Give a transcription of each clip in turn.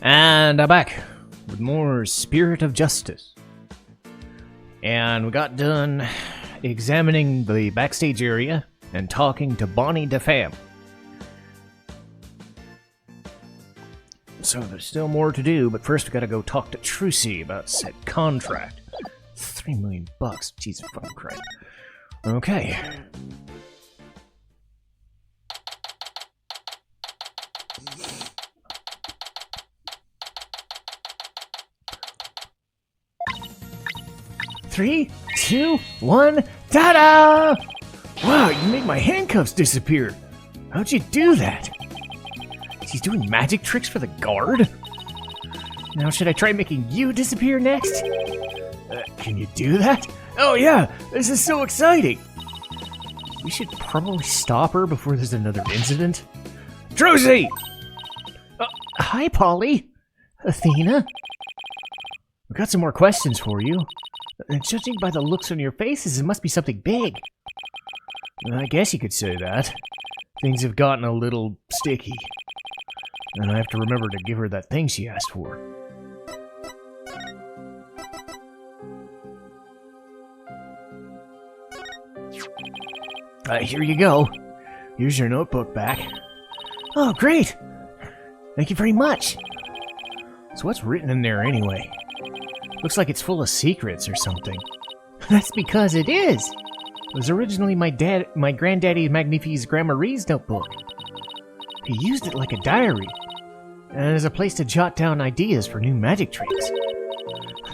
And I'm back with more Spirit of Justice. And we got done examining the backstage area and talking to Bonnie DeFam. So there's still more to do, but first we gotta go talk to Trucy about said contract. $3 million bucks, Jesus fucking Christ. Okay. Three, two, one, ta-da! Wow, you made my handcuffs disappear. How'd you do that? He's doing magic tricks for the guard? Now should I try making you disappear next? Can you do that? Oh yeah, this is so exciting! We should probably stop her before there's another incident. Trucy! Hi, Polly. Athena? We've got some more questions for you. And judging by the looks on your faces, it must be something big. I guess you could say that. Things have gotten a little sticky. And I have to remember to give her that thing she asked for. Here you go. Here's your notebook back. Oh, great! Thank you very much. So what's written in there anyway? Looks like it's full of secrets or something. That's because it is! It was originally my granddaddy Magnifi's Gramarie's notebook. He used it like a diary, and as a place to jot down ideas for new magic tricks.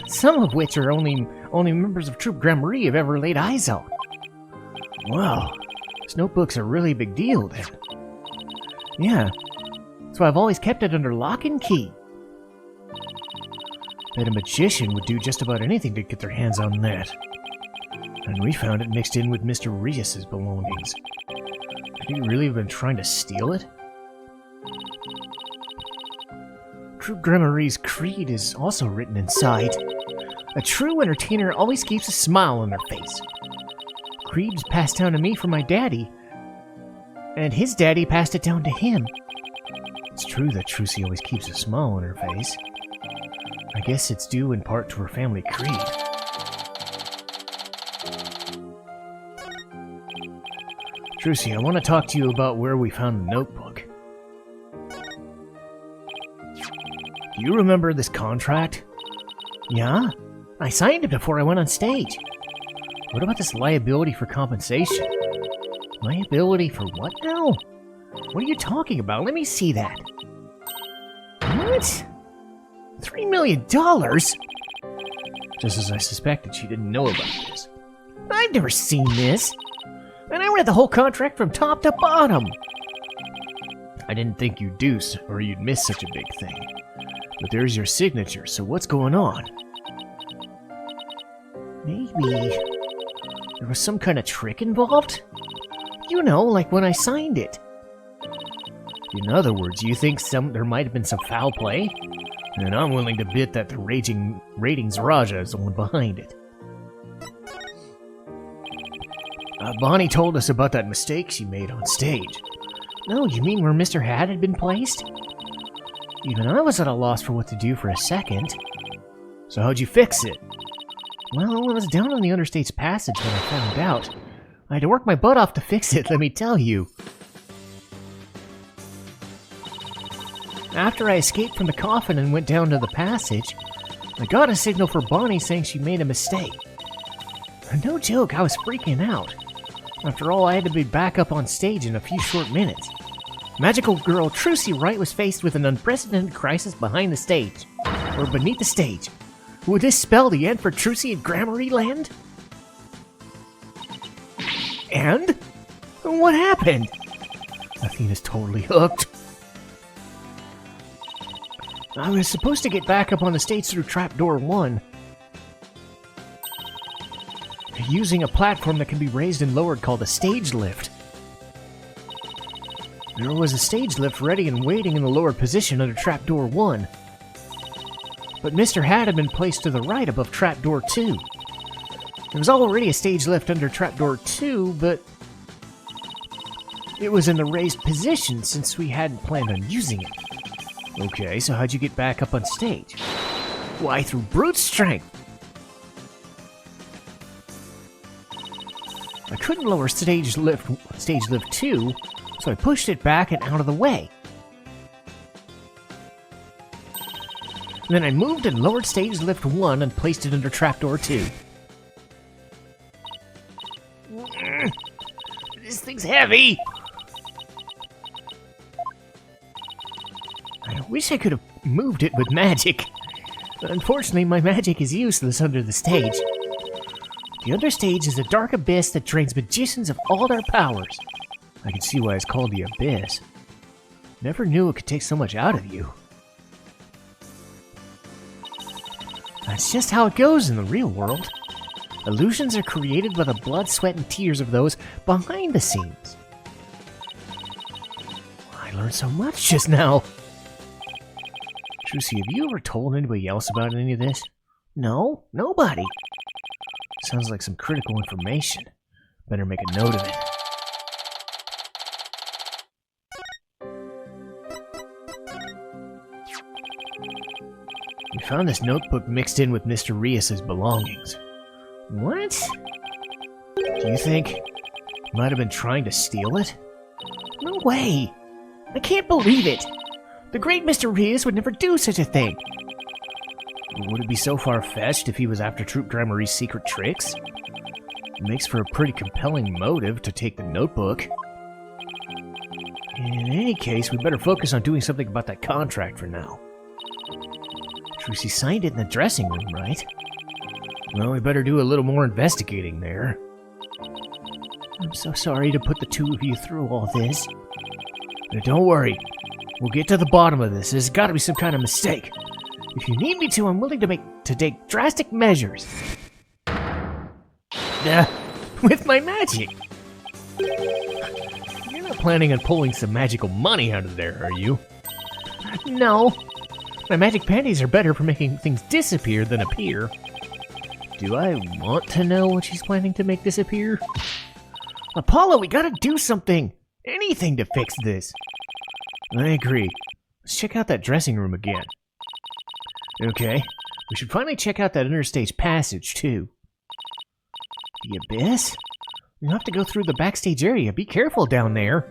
Some of which are only members of Troop Gramarie have ever laid eyes on. Wow, this notebook's a really big deal then. Yeah, so I've always kept it under lock and key. That a magician would do just about anything to get their hands on that. And we found it mixed in with Mr. Rias's belongings. Could he really have been trying to steal it? Troop Gramarie's creed is also written inside. A true entertainer always keeps a smile on their face. Creed's passed down to me from my daddy, and his daddy passed it down to him. It's true that Trucy always keeps a smile on her face. I guess it's due in part to her family creed. Trucy, I want to talk to you about where we found the notebook. Do you remember this contract? Yeah? I signed it before I went on stage. What about this liability for compensation? Liability for what now? What are you talking about? Let me see that. What? $3 million? Just as I suspected, she didn't know about this. I've never seen this. And I read the whole contract from top to bottom. I didn't think you'd do, or you'd miss such a big thing. But there's your signature, so what's going on? Maybe there was some kind of trick involved? You know, like when I signed it. In other words, you think there might have been some foul play? And I'm willing to bet that the raging ratings Raja is the one behind it. Bonnie told us about that mistake she made on stage. No, you mean where Mr. Hat had been placed? Even I was at a loss for what to do for a second. So how'd you fix it? Well, I was down on the understage passage when I found out. I had to work my butt off to fix it, let me tell you. After I escaped from the coffin and went down to the passage, I got a signal for Bonnie saying she made a mistake. No joke, I was freaking out. After all, I had to be back up on stage in a few short minutes. Magical girl Trucy Wright was faced with an unprecedented crisis behind the stage, or beneath the stage. Would this spell the end for Trucy and Gramarie Land? And? What happened? Athena's totally hooked. I was supposed to get back up on the stage through Trapdoor 1, using a platform that can be raised and lowered called a stage lift. There was a stage lift ready and waiting in the lower position under Trapdoor 1. But Mr. Hat had been placed to the right above Trapdoor 2. There was already a stage lift under Trapdoor 2, but it was in the raised position since we hadn't planned on using it. Okay, so how'd you get back up on stage? Why, through brute strength! I couldn't lower stage lift 2, so I pushed it back and out of the way. Then I moved and lowered stage lift 1 and placed it under trapdoor 2. This thing's heavy! I wish I could have moved it with magic. But unfortunately, my magic is useless under the stage. The understage is a dark abyss that drains magicians of all their powers. I can see why it's called the Abyss. Never knew it could take so much out of you. That's just how it goes in the real world. Illusions are created by the blood, sweat, and tears of those behind the scenes. I learned so much just now. Trucy, have you ever told anybody else about any of this? No, nobody. Sounds like some critical information. Better make a note of it. We found this notebook mixed in with Mr. Rias's belongings. What? Do you think he might have been trying to steal it? No way! I can't believe it! The great Mr. Rias would never do such a thing! Would it be so far-fetched if he was after Troupe Dramarie's secret tricks? It makes for a pretty compelling motive to take the notebook. In any case, we better focus on doing something about that contract for now. Trucy signed it in the dressing room, right? Well, we better do a little more investigating there. I'm so sorry to put the two of you through all this. Now, don't worry. We'll get to the bottom of this. There's gotta be some kind of mistake. If you need me to, I'm willing to take drastic measures. With my magic. You're not planning on pulling some magical money out of there, are you? No. My magic panties are better for making things disappear than appear. Do I want to know what she's planning to make disappear? Apollo, we gotta do something! Anything to fix this! I agree. Let's check out that dressing room again. Okay, we should finally check out that interstage passage, too. The Abyss? You'll have to go through the backstage area. Be careful down there.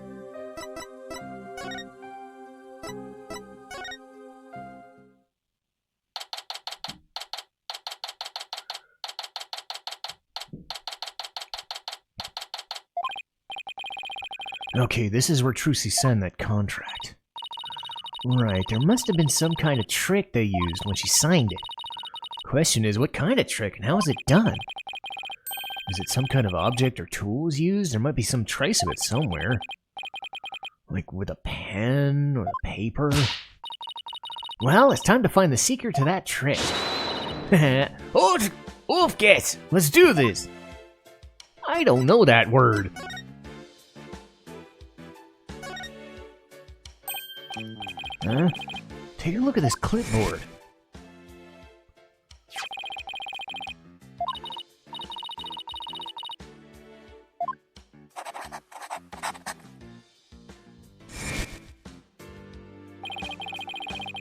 Okay, this is where Trucy signed that contract. Right, there must have been some kind of trick they used when she signed it. Question is, what kind of trick and how is it done? Is it some kind of object or tools used? There might be some trace of it somewhere. Like with a pen or a paper? Well, it's time to find the secret to that trick. Oofgets! Let's do this! I don't know that word. Huh? Take a look at this clipboard.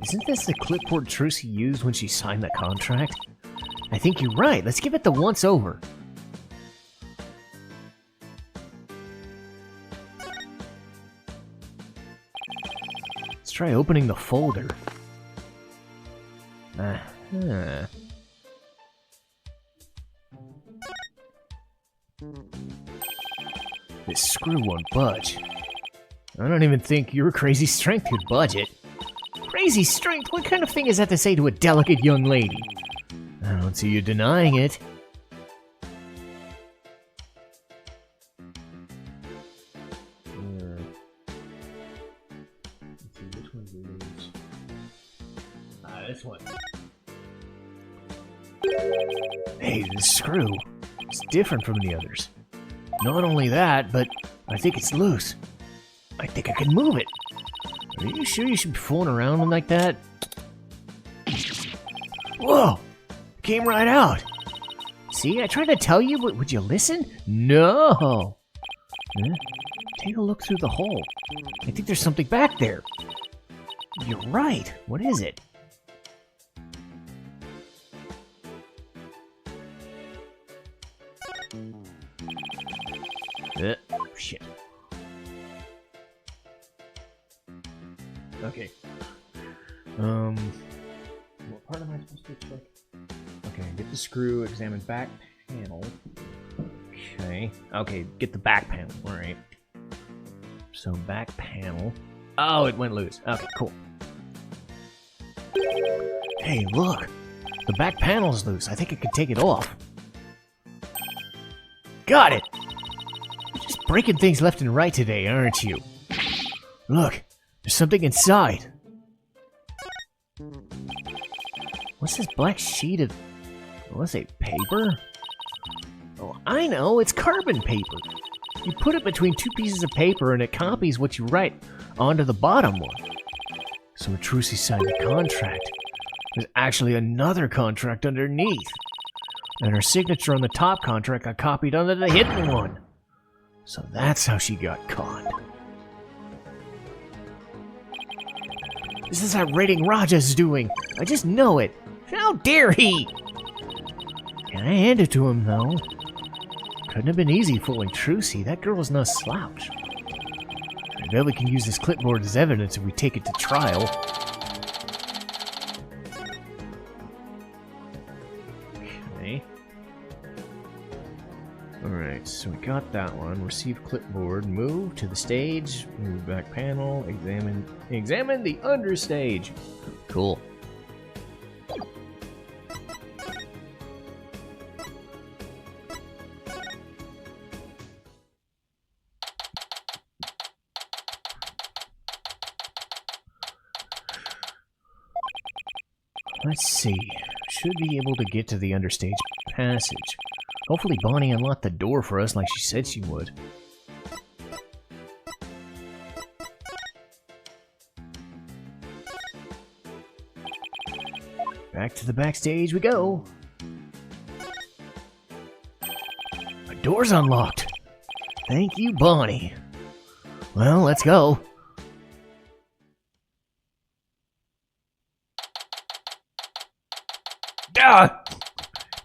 Isn't this the clipboard Trucy used when she signed the contract? I think you're right. Let's give it the once-over. Let's try opening the folder. This screw won't budge. I don't even think your crazy strength could budge it. Crazy strength? What kind of thing is that to say to a delicate young lady? I don't see you denying it. Let's see, which one's yours? This one. Hey, this screw is different from the others. Not only that, but I think it's loose. I think I can move it. Are you sure you should be fooling around like that? Whoa! It came right out! See, I tried to tell you, but would you listen? No! Huh? Take a look through the hole. I think there's something back there. You're right. What is it? Shit. Okay. What part am I supposed to check? Okay, get the screw, examine back panel. Okay. Okay, get the back panel. Alright. So, back panel. Oh, it went loose. Okay, cool. Hey, look! The back panel's loose. I think I can take it off. Got it! You're just breaking things left and right today, aren't you? Look, there's something inside. What's this black sheet of... What's it, paper? Oh, I know, it's carbon paper. You put it between two pieces of paper and it copies what you write onto the bottom one. So when Trucy signed the contract, there's actually another contract underneath. And her signature on the top contract got copied onto the hidden one. So that's how she got caught. This is how Rating Raja's doing. I just know it. How dare he? Can I hand it to him, though? Couldn't have been easy fooling Trucy. That girl is no slouch. I bet we can use this clipboard as evidence if we take it to trial. Okay. Alright, so we got that one. Receive clipboard. Move to the stage. Move back panel. Examine the understage. Cool. Let's see. Should be able to get to the understage passage. Hopefully Bonnie unlocked the door for us like she said she would. Back to the backstage we go. The door's unlocked. Thank you, Bonnie. Well, let's go. Ah!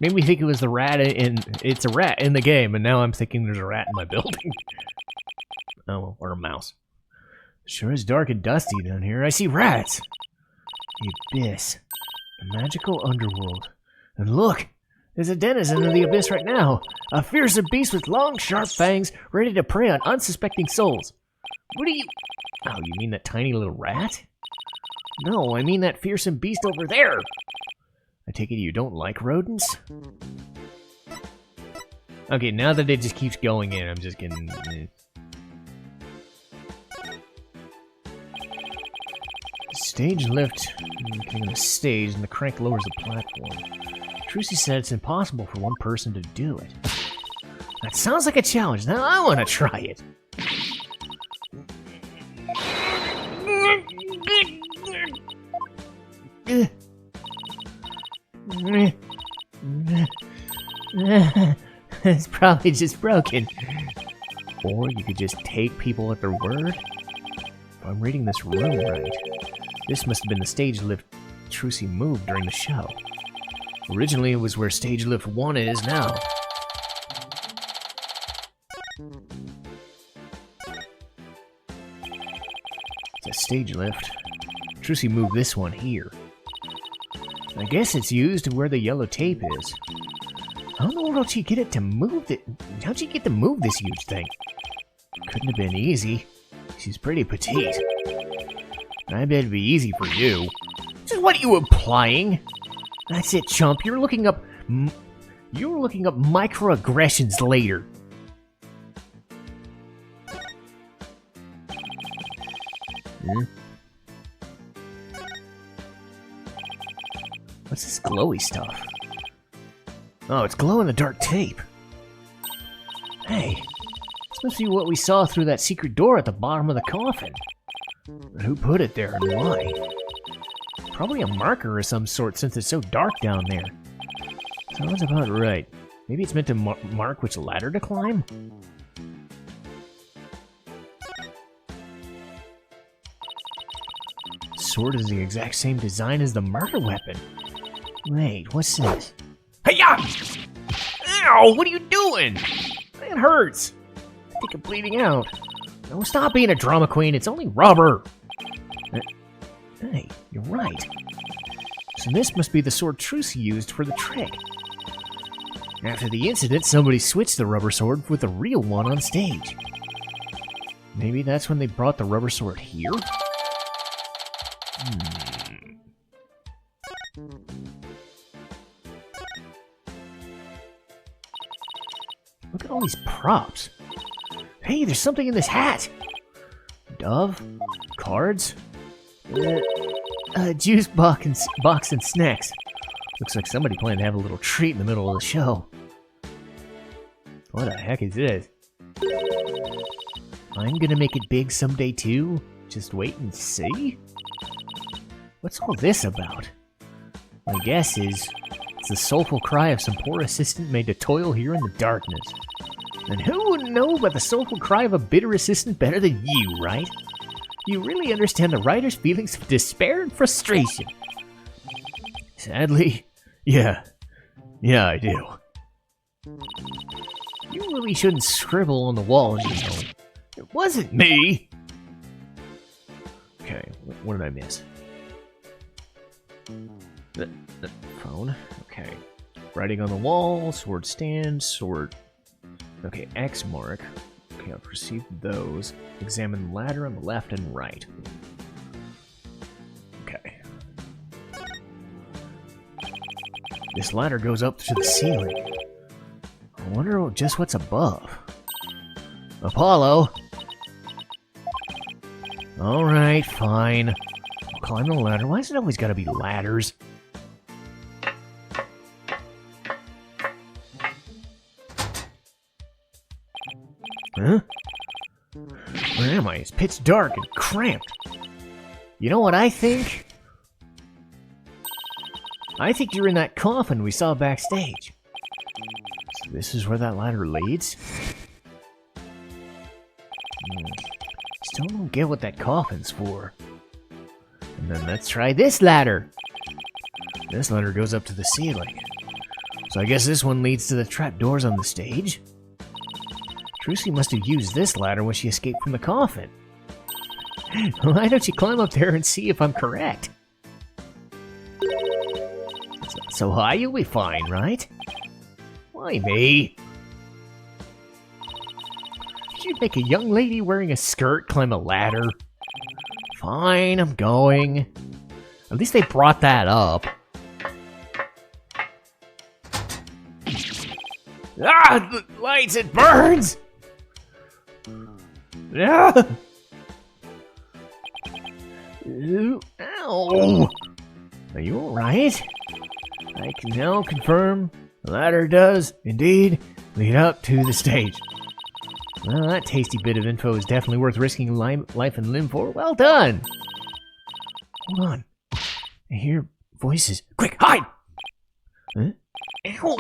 Made me think it was the rat it's a rat in the game, and now I'm thinking there's a rat in my building. Oh, or a mouse. Sure is dark and dusty down here. I see rats. The abyss. The magical underworld. And look! There's a denizen of the abyss right now. A fearsome beast with long, sharp fangs, ready to prey on unsuspecting souls. What do you... Oh, you mean that tiny little rat? No, I mean that fearsome beast over there. I take it you don't like rodents? Okay, now that it just keeps going in, I'm just getting... Stage lift. Okay, the stage, and the crank lowers the platform. Trucy said it's impossible for one person to do it. That sounds like a challenge. Now I want to try it. It's probably just broken. Or you could just take people at their word. If I'm reading this room right, this must have been the stage lift Trucy moved during the show. Originally, it was where stage lift 1 is now. It's a stage lift. Trucy moved this one here. I guess it's used where the yellow tape is. How in the world did you get it to move it? How'd you get to move this huge thing? Couldn't have been easy. She's pretty petite. I bet it'd be easy for you. This is what you implying? That's it, chump. You're looking up microaggressions later. What's this glowy stuff? Oh, it's glow-in-the-dark tape. Hey, this must be what we saw through that secret door at the bottom of the coffin. But who put it there and why? Probably a marker of some sort since it's so dark down there. Sounds about right. Maybe it's meant to mark which ladder to climb? sword is the exact same design as the murder weapon. Wait, what's this? Hey-ya! Ow, what are you doing? That hurts. I think I'm bleeding out. No, stop being a drama queen, it's only rubber. Hey, you're right. So this must be the sword Trucy used for the trick. After the incident, somebody switched the rubber sword with the real one on stage. Maybe that's when they brought the rubber sword here? Look at all these props. Hey, there's something in this hat! Dove? Cards? Juice box and snacks. Looks like somebody planned to have a little treat in the middle of the show. What the heck is this? I'm gonna make it big someday too? Just wait and see? What's all this about? My guess is it's the soulful cry of some poor assistant made to toil here in the darkness. And who wouldn't know about the soulful cry of a bitter assistant better than you, right? You really understand the writer's feelings of despair and frustration. Sadly, yeah, I do. You really shouldn't scribble on the walls, you know. It wasn't me! Okay, what did I miss? The phone? Okay. Writing on the wall, sword stand, sword... Okay, X mark. Okay, I've received those. Examine the ladder on the left and right. Okay. This ladder goes up to the ceiling. I wonder just what's above. Apollo! Alright, fine. I'll climb the ladder. Why is it always gotta be ladders? Huh? Where am I? It's pitch dark and cramped. You know what I think? I think you're in that coffin we saw backstage. So this is where that ladder leads? Still don't get what that coffin's for. And then let's try this ladder. This ladder goes up to the ceiling. So I guess this one leads to the trapdoors on the stage? Trucy must have used this ladder when she escaped from the coffin. Why don't you climb up there and see if I'm correct? It's not so high, you'll be fine, right? Why me? You'd make a young lady wearing a skirt climb a ladder. Fine, I'm going. At least they brought that up. Ah! The lights, it burns! Ah! Ow! Are you alright? I can now confirm the ladder does, indeed, lead up to the stage. Well, that tasty bit of info is definitely worth risking life and limb for. Well done! Hold on. I hear voices. Quick, hide! Huh? Ow!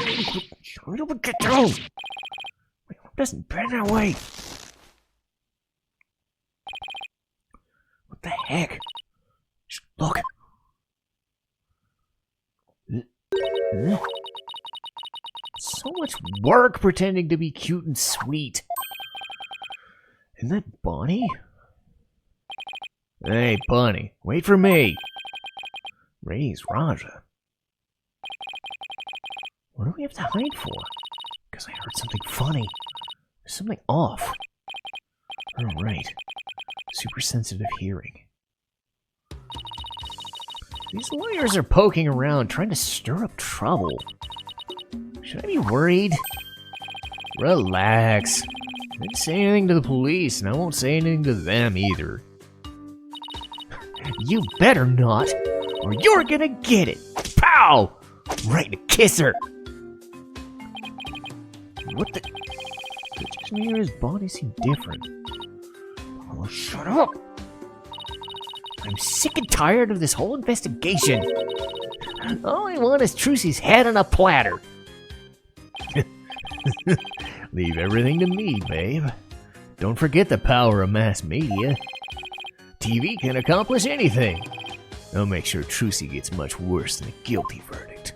Get down! Wait, what doesn't burn that way? What the heck? Just look. So much work pretending to be cute and sweet. Isn't that Bonnie? Hey, Bonnie, wait for me. Raise Raja. What do we have to hide for? Because I heard something funny. There's something off. Oh, right. Super sensitive hearing. These lawyers are poking around, trying to stir up trouble. Should I be worried? Relax. I didn't say anything to the police, and I won't say anything to them either. You better not, or you're gonna get it! Pow! Right in the kisser! What the... Did you hear his body seem different? Oh, shut up! I'm sick and tired of this whole investigation. All I want is Trucy's head on a platter. Leave everything to me, babe. Don't forget the power of mass media. TV can accomplish anything. I'll make sure Trucy gets much worse than a guilty verdict.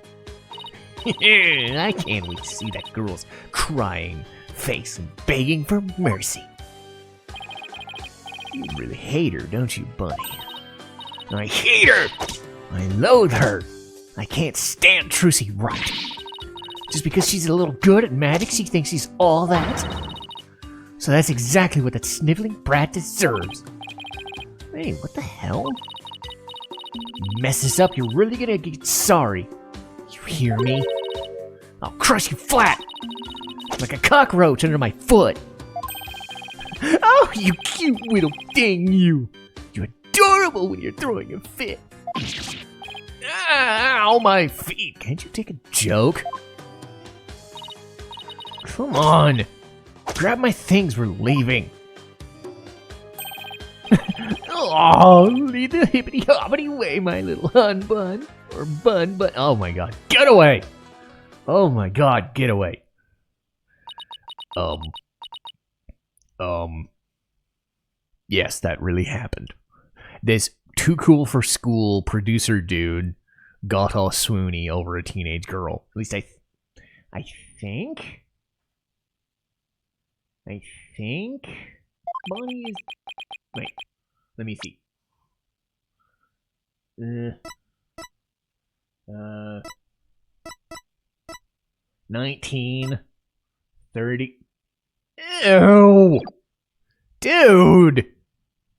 I can't wait to see that girl's crying face and begging for mercy. You really hate her, don't you, Bunny? I hate her! I loathe her! I can't stand Trucy Wright. Just because she's a little good at magic, she thinks she's all that? So that's exactly what that sniveling brat deserves. Hey, what the hell? You mess this up, you're really gonna get sorry. You hear me? I'll crush you flat! Like a cockroach under my foot! Oh, you cute little thing, you! You're adorable when you're throwing a fit! Ow, my feet! Can't you take a joke? Come on! Grab my things, we're leaving! Oh, lead the hippity-hoppity way, my little hun-bun. Or bun-bun. Oh my god, get away! Oh my god, get away. Yes, that really happened. This too cool for school producer dude got all swoony over a teenage girl. At least I think Bonnie is... Wait, let me see. 19, 30... Ew! Dude!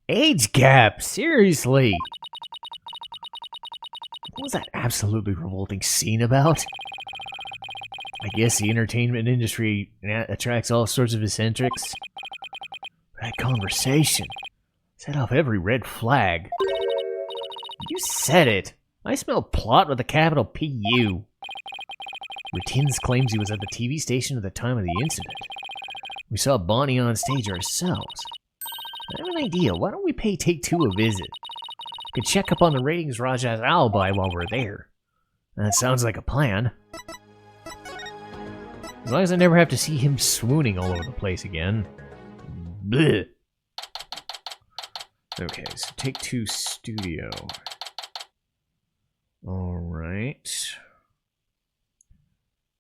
Age gap, seriously! What was that absolutely revolting scene about? I guess the entertainment industry attracts all sorts of eccentrics. That conversation set off every red flag. You said it! I smell plot with a capital P-U. Ritins claims he was at the TV station at the time of the incident. We saw Bonnie on stage ourselves. I have an idea. Why don't we pay Take-Two a visit? We could check up on the ratings Raja's alibi while we're there. That sounds like a plan. As long as I never have to see him swooning all over the place again. Blech. Okay, so Take-Two Studio. Alright.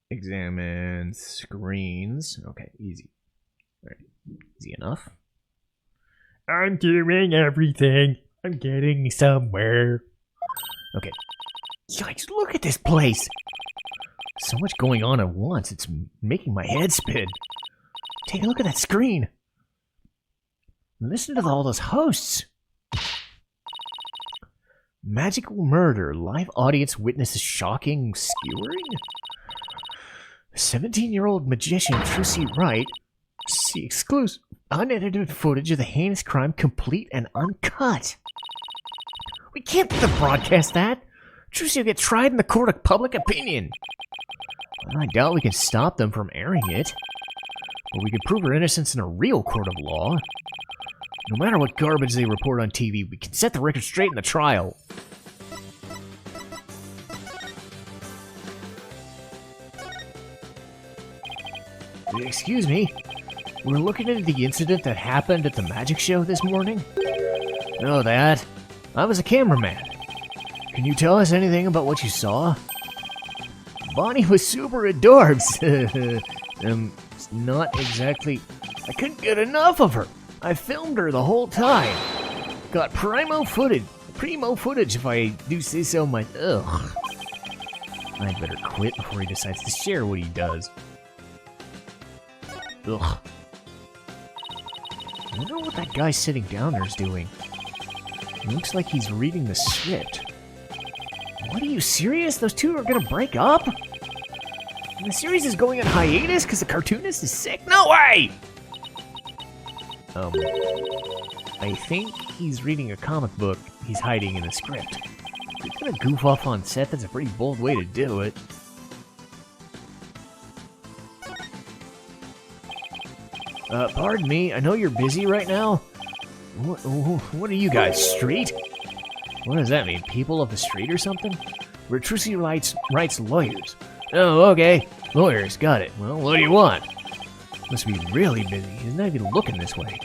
Examine screens. Okay, easy. Alright, easy enough. I'm doing everything. I'm getting somewhere. Okay. Yikes, look at this place. So much going on at once, it's making my head spin. Take a look at that screen. Listen to all those hosts. Magical murder. Live audience witnesses shocking skewering. 17-year-old magician Trucy Wright. See exclusive unedited footage of the heinous crime, complete and uncut. We can't broadcast that. Trucy will get tried in the court of public opinion. I doubt we can stop them from airing it. But we can prove her innocence in a real court of law. No matter what garbage they report on TV, we can set the record straight in the trial. Excuse me. We're looking into the incident that happened at the magic show this morning. Know that. I was a cameraman. Can you tell us anything about what you saw? Bonnie was super adorbs. Not exactly. I couldn't get enough of her. I filmed her the whole time. Got primo footage if I do say so myself. Ugh. I'd better quit before he decides to share what he does. Ugh. I wonder what that guy sitting down there is doing. It looks like he's reading the script. What, are you serious? Those two are gonna break up? And the series is going on hiatus because the cartoonist is sick? No way! I think he's reading a comic book he's hiding in the script. If you're gonna goof off on set, that's a pretty bold way to do it. Pardon me, I know you're busy right now. What are you guys, street? What does that mean, people of the street or something? We're Trucy Wright's lawyers. Oh, okay. Lawyers, got it. Well, what do you want? Must be really busy. He's not even looking this way.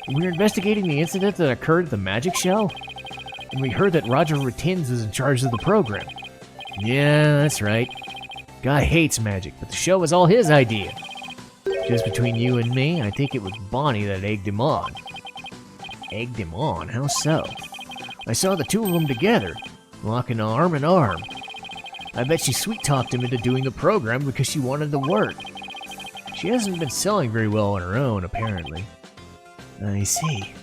We're investigating the incident that occurred at the magic show. and we heard that Roger Retins was in charge of the program. Yeah, that's right. Guy hates magic, but the show was all his idea. Just between you and me, I think it was Bonnie that egged him on. Egged him on? How so? I saw the two of them together, walking arm in arm. I bet she sweet-talked him into doing the program because she wanted the work. She hasn't been selling very well on her own, apparently. I see.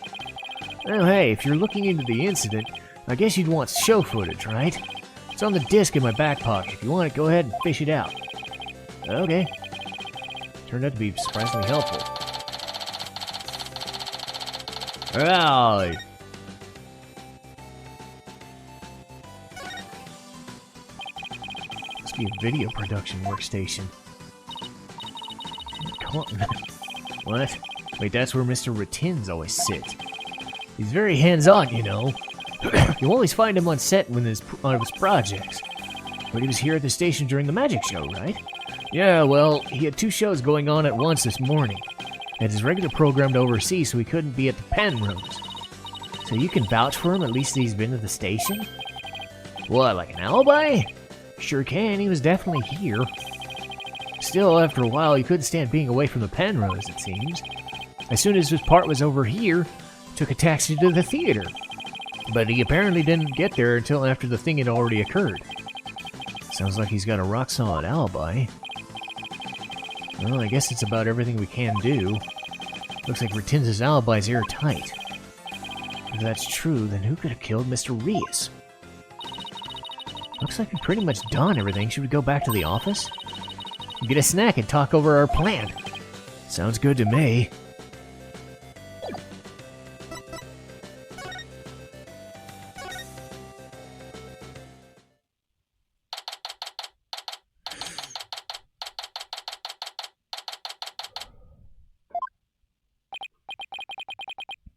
Well, hey, if you're looking into the incident, I guess you'd want show footage, right? It's on the disc in my back pocket. If you want it, go ahead and fish it out. Okay. Turned out to be surprisingly helpful. Alright. Must be a video production workstation. What? Wait, that's where Mr. Retins always sits. He's very hands-on, you know. You always find him on set on his projects. But he was here at the station during the magic show, right? Yeah, well, he had 2 shows going on at once this morning. Had his regular program to oversee, so he couldn't be at the pen rooms. So you can vouch for him, at least that he's been to the station? What, like an alibi? Sure can, he was definitely here. Still, after a while, he couldn't stand being away from the pen rooms, it seems. As soon as his part was over here, took a taxi to the theater. But he apparently didn't get there until after the thing had already occurred. Sounds like he's got a rock-solid alibi. Well, I guess it's about everything we can do. Looks like Retins' alibi's airtight. If that's true, then who could have killed Mr. Reus? Looks like we've pretty much done everything. Should we go back to the office? Get a snack and talk over our plan. Sounds good to me.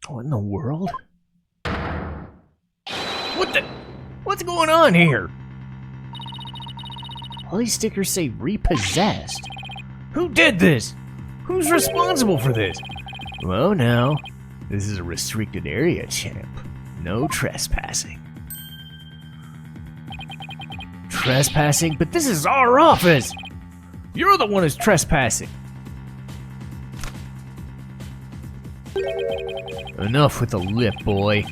What in the world? What's going on here? All these stickers say repossessed. Who did this? Who's responsible for this? Well, now, this is a restricted area, champ. No trespassing. Trespassing? But this is our office! You're the one who's trespassing. Enough with the lip, boy.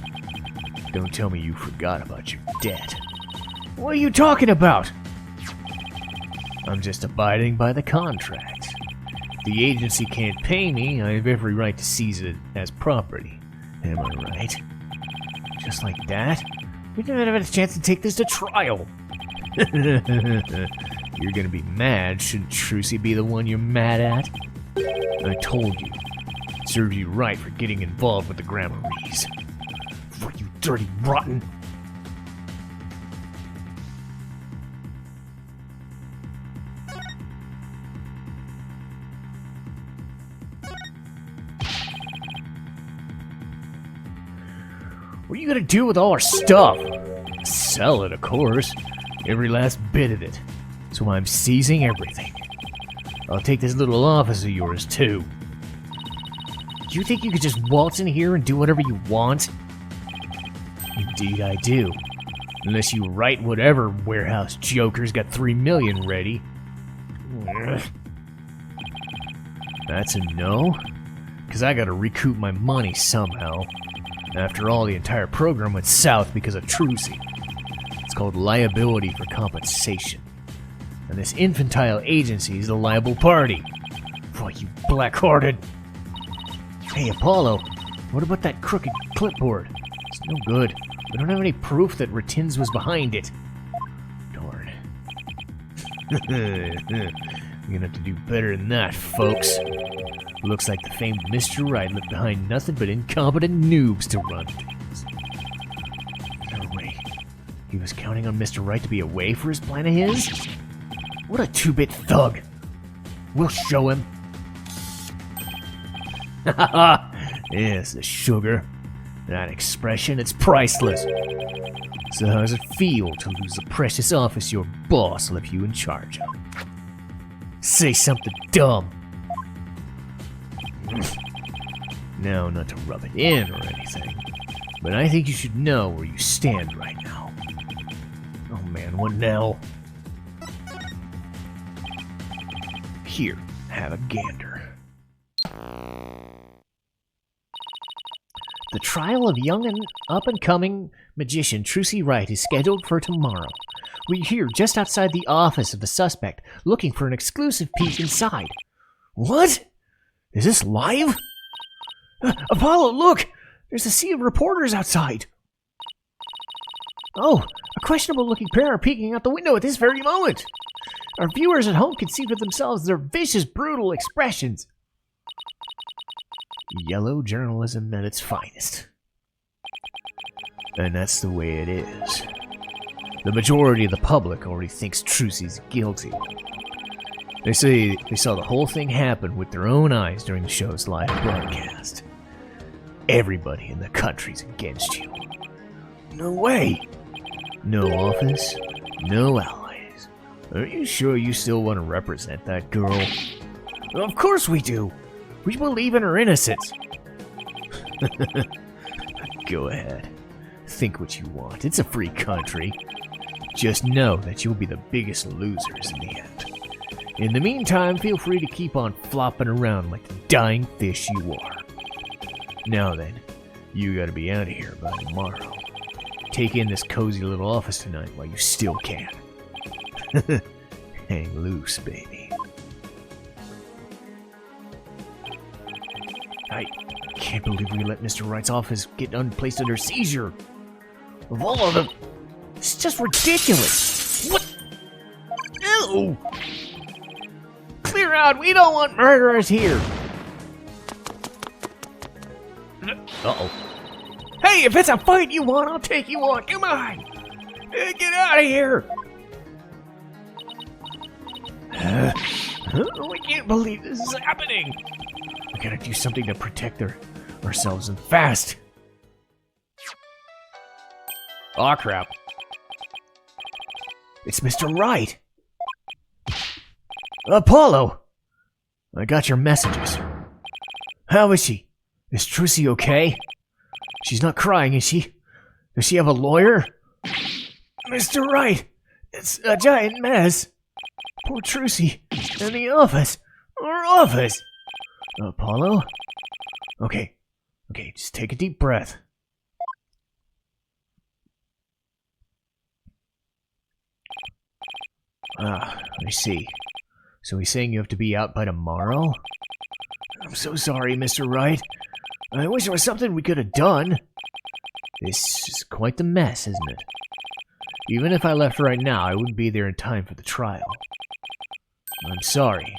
Don't tell me you forgot about your debt. What are you talking about? I'm just abiding by the contract. If the agency can't pay me, I have every right to seize it as property. Am I right? Just like that? We didn't have a chance to take this to trial. You're gonna be mad. Shouldn't Trucy be the one you're mad at? I told you. It serves you right for getting involved with the Grammaries. What, you dirty rotten! What are you gonna do with all our stuff? Sell it, of course. Every last bit of it. So I'm seizing everything. I'll take this little office of yours, too. You think you could just waltz in here and do whatever you want? Indeed I do. Unless you write whatever warehouse joker's got 3 million ready. That's a no? Because I gotta recoup my money somehow. After all, the entire program went south because of Trucy. It's called liability for compensation. And this infantile agency is the liable party. Boy, you black-hearted. Hey, Apollo, what about that crooked clipboard? It's no good. We don't have any proof that Retins was behind it. Darn. You're gonna have to do better than that, folks. Looks like the famed Mr. Wright left behind nothing but incompetent noobs to run things. No way. He was counting on Mr. Wright to be away for his plan of his? What a two-bit thug. We'll show him. Yes, the sugar. That expression, it's priceless. So how does it feel to lose the precious office your boss left you in charge of? Say something dumb. Now, not to rub it in or anything, But I think you should know where you stand right now. Oh man, what now? Here, have a gander. The trial of young and up-and-coming magician Trucy Wright is scheduled for tomorrow. We're here just outside the office of the suspect, looking for an exclusive peek inside. What? Is this live? Apollo, look! There's a sea of reporters outside. Oh, a questionable-looking pair are peeking out the window at this very moment. Our viewers at home can see for themselves their vicious, brutal expressions. Yellow journalism at its finest. And that's the way it is. The majority of the public already thinks Trucy's guilty. They say they saw the whole thing happen with their own eyes during the show's live broadcast. Everybody in the country's against you. No way! No office, no allies. Are you sure you still want to represent that girl? Of course we do! We believe in her innocence. Go ahead. Think what you want. It's a free country. Just know that you'll be the biggest losers in the end. In the meantime, feel free to keep on flopping around like the dying fish you are. Now then, you gotta be out of here by tomorrow. Take in this cozy little office tonight while you still can. Hang loose, baby. I can't believe we let Mr. Wright's office get placed under seizure. Of all of them, it's just ridiculous. What? Ew! Clear out, we don't want murderers here. Uh-oh. Hey, if it's a fight you want, I'll take you on. Come on. Get out of here. I can't believe this is happening. We gotta do something to protect ourselves and fast. Aw, crap. It's Mr. Wright. Apollo! I got your messages. How is she? Is Trucy okay? She's not crying, is she? Does she have a lawyer? Mr. Wright! It's a giant mess. Poor Trucy. In the office. Our office. Apollo? Okay, just take a deep breath. I see. So he's saying you have to be out by tomorrow? I'm so sorry, Mr. Wright. I wish there was something we could have done. This is quite the mess, isn't it? Even if I left right now, I wouldn't be there in time for the trial. I'm sorry,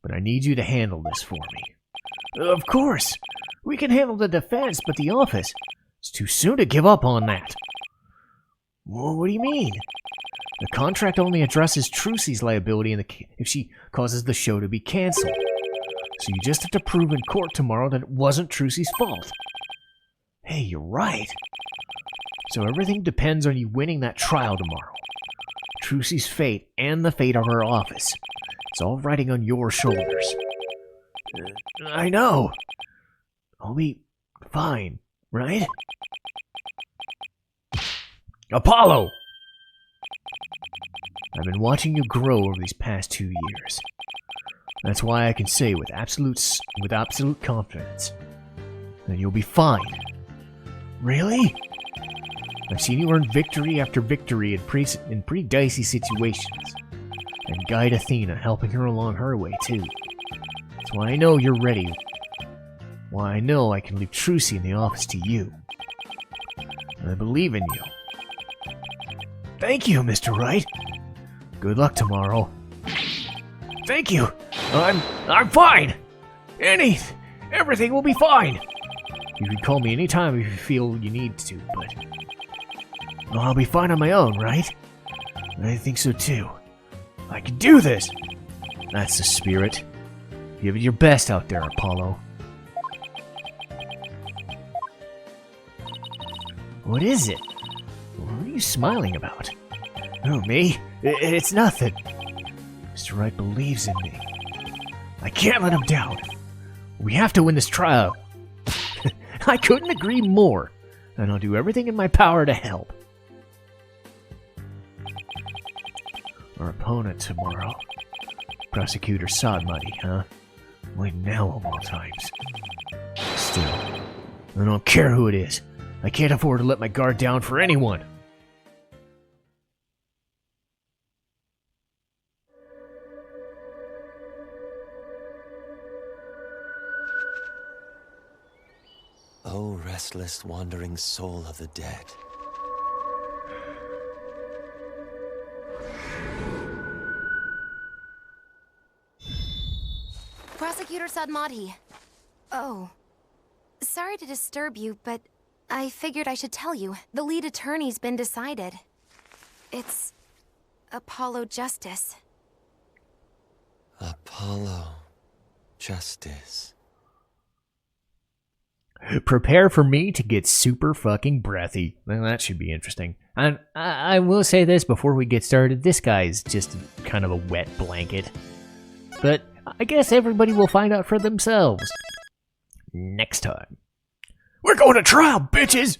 but I need you to handle this for me. Of course! We can handle the defense, but the office... It's too soon to give up on that. Well, what do you mean? The contract only addresses Trucy's liability if she causes the show to be cancelled. So you just have to prove in court tomorrow that it wasn't Trucy's fault. Hey, you're right. So everything depends on you winning that trial tomorrow. Trucy's fate and the fate of her office. It's all riding on your shoulders. I know. I'll be fine, right? Apollo! I've been watching you grow over these past 2 years. That's why I can say with absolute confidence that you'll be fine. Really? I've seen you earn victory after victory in pretty dicey situations, and guide Athena, helping her along her way too. That's why I know you're ready. Why I know I can leave Trucy in the office to you. I believe in you. Thank you, Mr. Wright. Good luck tomorrow. Thank you. I'm fine. Everything will be fine. You can call me anytime if you feel you need to, but I'll be fine on my own, right? I think so too. I can do this. That's the spirit. Give it your best out there, Apollo. What is it? What are you smiling about? Oh, me? It's nothing. Mr. Wright believes in me. I can't let him down. We have to win this trial. I couldn't agree more. and I'll do everything in my power to help. Our opponent tomorrow. Prosecutor Sodmuddy, huh? Win now of all times. Still, I don't care who it is. I can't afford to let my guard down for anyone. O restless wandering soul of the dead. Prosecutor Sadmati. Oh. Sorry to disturb you, but I figured I should tell you. The lead attorney's been decided. It's Apollo Justice. Apollo Justice. Prepare for me to get super fucking breathy. Well, that should be interesting. And I will say this before we get started. This guy's just kind of a wet blanket. But I guess everybody will find out for themselves. Next time. We're going to trial, bitches!